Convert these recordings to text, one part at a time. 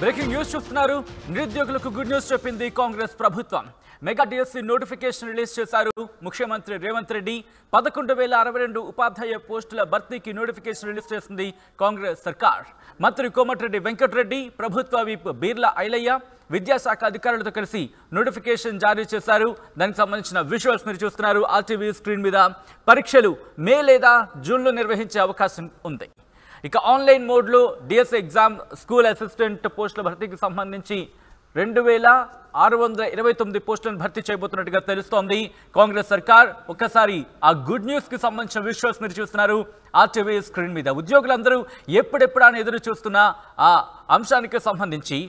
Breaking news చూస్తున్నారు. నిరుద్యోగులకు good news చెప్పింది కాంగ్రెస్ ప్రభుత్వం. మెగా డిఎస్సి నోటిఫికేషన్ రిలీజ్ చేశారు ముఖ్యమంత్రి రేవంత్ రెడ్డి. 11,062 ఉపాధ్యాయ పోస్టుల భర్తీకి నోటిఫికేషన్ రిలీజ్ చేసింది కాంగ్రెస్ సర్కార్. మంత్రి కోమటిరెడ్డి వెంకటరెడ్డి, ప్రభుత్వ విప్ బీర్లా ఐలయ్య విద్యాశాఖ అధికారులతో కలిసి నోటిఫికేషన్ జారీ చేశారు. దానికి సంబంధించిన విజువల్స్ మీరు చూస్తున్నారు ఆర్టీవీ స్క్రీన్ మీద. పరీక్షలు మే లేదా జూన్లో నిర్వహించే అవకాశం ఉంది. ఇక ఆన్లైన్ మోడ్లో డిఎస్సి ఎగ్జామ్ స్కూల్ అసిస్టెంట్ పోస్టుల భర్తీకి సంబంధించి 2,629 పోస్టులను భర్తీ చేయబోతున్నట్టుగా తెలుస్తోంది కాంగ్రెస్ సర్కార్. ఒక్కసారి ఆ గుడ్ న్యూస్ కి సంబంధించిన విజువల్స్ మీరు చూస్తున్నారు ఆర్టీవీ స్క్రీన్ మీద. ఉద్యోగులందరూ ఎప్పుడెప్పుడా ఎదురు చూస్తున్న ఆ అంశానికి సంబంధించి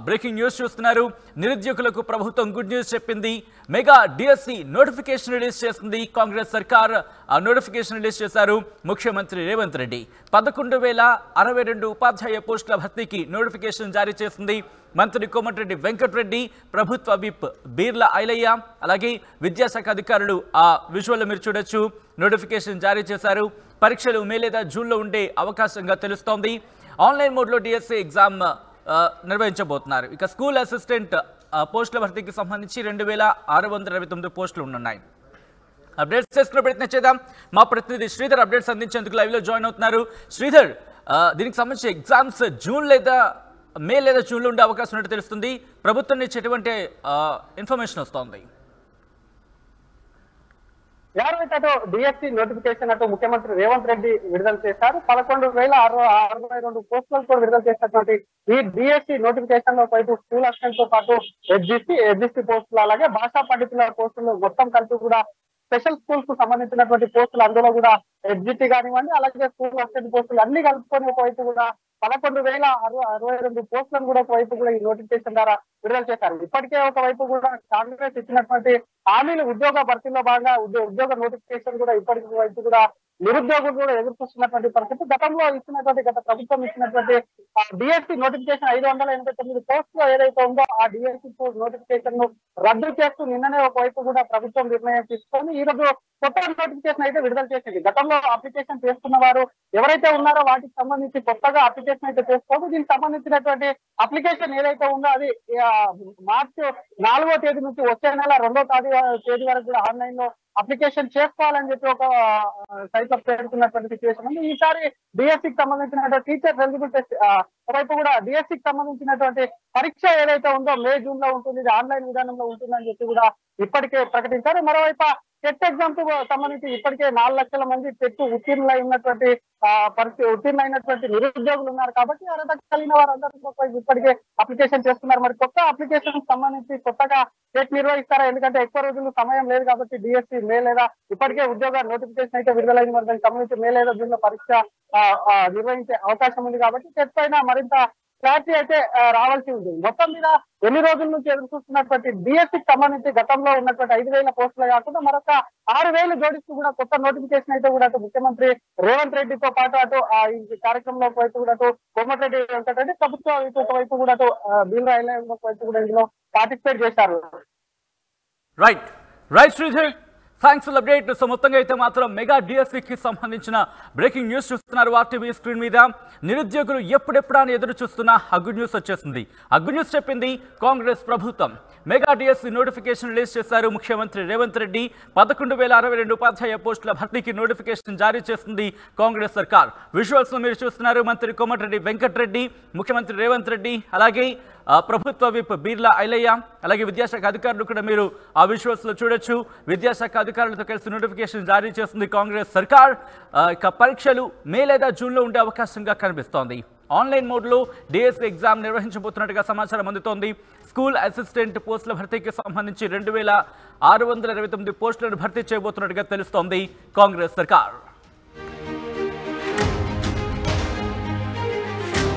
బ్రేకింగ్ న్యూస్ చూస్తున్నారు. నిరుద్యోగులకు ప్రభుత్వం గుడ్ న్యూస్ చెప్పింది. మెగా డిఎస్సి నోటిఫికేషన్ రిలీజ్ చేసింది కాంగ్రెస్ సర్కార్. ఆ నోటిఫికేషన్ రిలీజ్ చేశారు ముఖ్యమంత్రి రేవంత్ రెడ్డి. 11,062 ఉపాధ్యాయ పోస్టుల భర్తీకి నోటిఫికేషన్ జారీ చేసింది మంత్రి కోమటిరెడ్డి వెంకటరెడ్డి, ప్రభుత్వ విప్ బీర్లా ఐలయ్య, అలాగే విద్యాశాఖ అధికారులు. ఆ విజువల్ మీరు చూడొచ్చు. నోటిఫికేషన్ జారీ చేశారు. పరీక్షలు మే లేదా జూన్లో ఉండే అవకాశంగా తెలుస్తోంది. ఆన్లైన్ మోడ్లో డిఎస్సి ఎగ్జామ్ నిర్వహించబోతున్నారు. ఇక స్కూల్ అసిస్టెంట్ పోస్టుల భర్తీకి సంబంధించి 2,629 పోస్టులు ఉన్నాయి. అప్డేట్స్ చేసుకునే ప్రయత్నం చేద్దాం. మా ప్రతినిధి శ్రీధర్ అప్డేట్స్ అందించేందుకు లైవ్లో జాయిన్ అవుతున్నారు. శ్రీధర్, దీనికి సంబంధించి ఎగ్జామ్స్ జూన్ లేదా మే లేదా జూన్లో ఉండే అవకాశం ఉన్నట్టు తెలుస్తుంది. ప్రభుత్వం నుంచి ఎటువంటి ఇన్ఫర్మేషన్ వస్తోంది? డిఎస్సి నోటిఫికేషన్ అటు ముఖ్యమంత్రి రేవంత్ రెడ్డి విడుదల చేశారు. 11,062 పోస్టులతో విడుదల చేసినటువంటి ఈ డిఎస్సి నోటిఫికేషన్ లో పైపు స్కూల్ అసిస్టెంట్ తో పాటు ఎస్జిసి పోస్టులు, అలాగే భాషా పండితుల పోస్టులు మొత్తం కలిపి కూడా స్పెషల్ స్కూల్స్ కు సంబంధించినటువంటి పోస్టులు, అందులో కూడా ఎస్జిటి కానివ్వండి, అలాగే స్కూల్ అసిస్టెంట్ పోస్టులు అన్ని కలుపుకొని ఒకవైపు కూడా 11,062 పోస్టులను కూడా ఒకవైపు కూడా ఈ నోటిఫికేషన్ ద్వారా విడుదల చేశారు. ఇప్పటికే ఒకవైపు కూడా కాంగ్రెస్ ఇచ్చినటువంటి హామీలు ఉద్యోగ భర్తీలో భాగంగా ఉద్యోగ నోటిఫికేషన్ కూడా ఇప్పటికి వైపు కూడా నిరుద్యోగులు కూడా ఎదురు చూస్తున్నటువంటి పరిస్థితి. గతంలో ఇచ్చినటువంటి గత ప్రభుత్వం ఇచ్చినటువంటి డిఎస్సి నోటిఫికేషన్ 589 పోస్టులు ఏదైతే ఉందో ఆ డిఎస్సి నోటిఫికేషన్ ను రద్దు చేస్తూ నిన్ననే ఒకవైపు కూడా ప్రభుత్వం నిర్ణయం తీసుకొని ఈ రోజు కొత్త నోటిఫికేషన్ అయితే విడుదల చేసింది. గతంలో అప్లికేషన్ చేసుకున్న వారు ఎవరైతే ఉన్నారో వాటికి సంబంధించి కొత్తగా అప్లికేషన్ అయితే చేసుకోదు. దీనికి సంబంధించినటువంటి అప్లికేషన్ ఏదైతే ఉందో అది మార్చి 4వ తేదీ నుంచి వచ్చే నెల 2వ తేదీ వరకు కూడా ఆన్లైన్ లో అప్లికేషన్ చేసుకోవాలని చెప్పి ఒక సైట్ లో పేర్కొన్నటువంటి సిచ్యువేషన్ ఉంది. ఈసారి డిఎస్సికి సంబంధించినటువంటి టీచర్ ఎలిజిబుల్ టెస్ట్ ఒకవైపు కూడా డిఎస్సికి సంబంధించినటువంటి పరీక్ష ఏదైతే ఉందో మే జూన్ లో ఉంటుంది, ఇది ఆన్లైన్ విధానంలో ఉంటుందని చెప్పి కూడా ఇప్పటికే ప్రకటించారు. మరోవైపు టెట్ ఎగ్జామ్ కు సంబంధించి ఇప్పటికే 4 లక్షల మంది టెట్ ఉత్తీర్ణులైనటువంటి ఉత్తీర్ణులైనటువంటి నిరుద్యోగులు ఉన్నారు. కాబట్టి అర్హత కలిగిన వారందరూ ఇప్పటికే అప్లికేషన్ చేస్తున్నారు. మరి కొత్త అప్లికేషన్ సంబంధించి కొత్తగా టెట్ నిర్వహిస్తారా? ఎందుకంటే ఎక్కువ రోజులు సమయం లేదు కాబట్టి డిఎస్సి మే లేదా ఇప్పటికే ఉద్యోగ నోటిఫికేషన్ అయితే విడుదలైంది. మరి దానికి సంబంధించి మే లేదా జూన్ లో పరీక్ష నిర్వహించే అవకాశం ఉంది కాబట్టి టెట్ పైన మరింత క్లారిటీ అయితే రావాల్సి ఉంది. మొత్తం మీద ఎన్ని రోజుల నుంచి ఎదురు చూస్తున్నటువంటి డిఎస్సికి సంబంధించి గతంలో ఉన్నటువంటి 5,000 పోస్టులు కాకుండా మరొక 6,000 జోడిస్తూ కూడా కొత్త నోటిఫికేషన్ అయితే కూడా అటు ముఖ్యమంత్రి రేవంత్ రెడ్డితో పాటు అటు ఈ కార్యక్రమంలో వైపు కూడా అటు కోమటిరెడ్డి వెంకటరెడ్డి, ప్రభుత్వ ఒకవైపు కూడా అటు బీర్లా ఐలయ్య వైపు కూడా ఇందులో పార్టిసిపేట్ చేశారు. Right Sridhar, thanks for update. So మొత్తంగా అయితే మాత్రం మెగా డిఎస్సికి సంబంధించిన బ్రేకింగ్ న్యూస్ చూస్తున్నారు ఆర్టీవీ స్క్రీన్ మీద. నిరుద్యోగులు ఎప్పుడెప్పుడా ఎదురు చూస్తున్న ఆ గుడ్ న్యూస్ వచ్చేసింది. ఆ గుడ్ న్యూస్ చెప్పింది కాంగ్రెస్ ప్రభుత్వం. మెగా డిఎస్సి నోటిఫికేషన్ రిలీజ్ చేశారు ముఖ్యమంత్రి రేవంత్ రెడ్డి. 11,062 ఉపాధ్యాయ పోస్టుల భర్తీకి నోటిఫికేషన్ జారీ చేసింది కాంగ్రెస్ సర్కార్. విజువల్స్ మీరు చూస్తున్నారు. మంత్రి కోమటిరెడ్డి వెంకటరెడ్డి, ముఖ్యమంత్రి రేవంత్ రెడ్డి, అలాగే ప్రభుత్వ విప్ బీర్లా ఐలయ్య, అలాగే విద్యాశాఖ అధికారులు కూడా మీరు ఆ విజువల్స్ లో చూడొచ్చు. విద్యాశాఖ అధికారులతో కలిసి నోటిఫికేషన్ జారీ చేసింది కాంగ్రెస్ సర్కార్. ఇక పరీక్షలు మే లేదా జూన్లో ఉండే అవకాశంగా కనిపిస్తోంది. ఆన్లైన్ మోడ్లో డిఎస్సి ఎగ్జామ్ నిర్వహించబోతున్నట్టుగా సమాచారం అందుతోంది. స్కూల్ అసిస్టెంట్ పోస్టుల భర్తీకి సంబంధించి 2,629 పోస్టులను భర్తీ చేయబోతున్నట్టుగా తెలుస్తోంది కాంగ్రెస్ సర్కార్.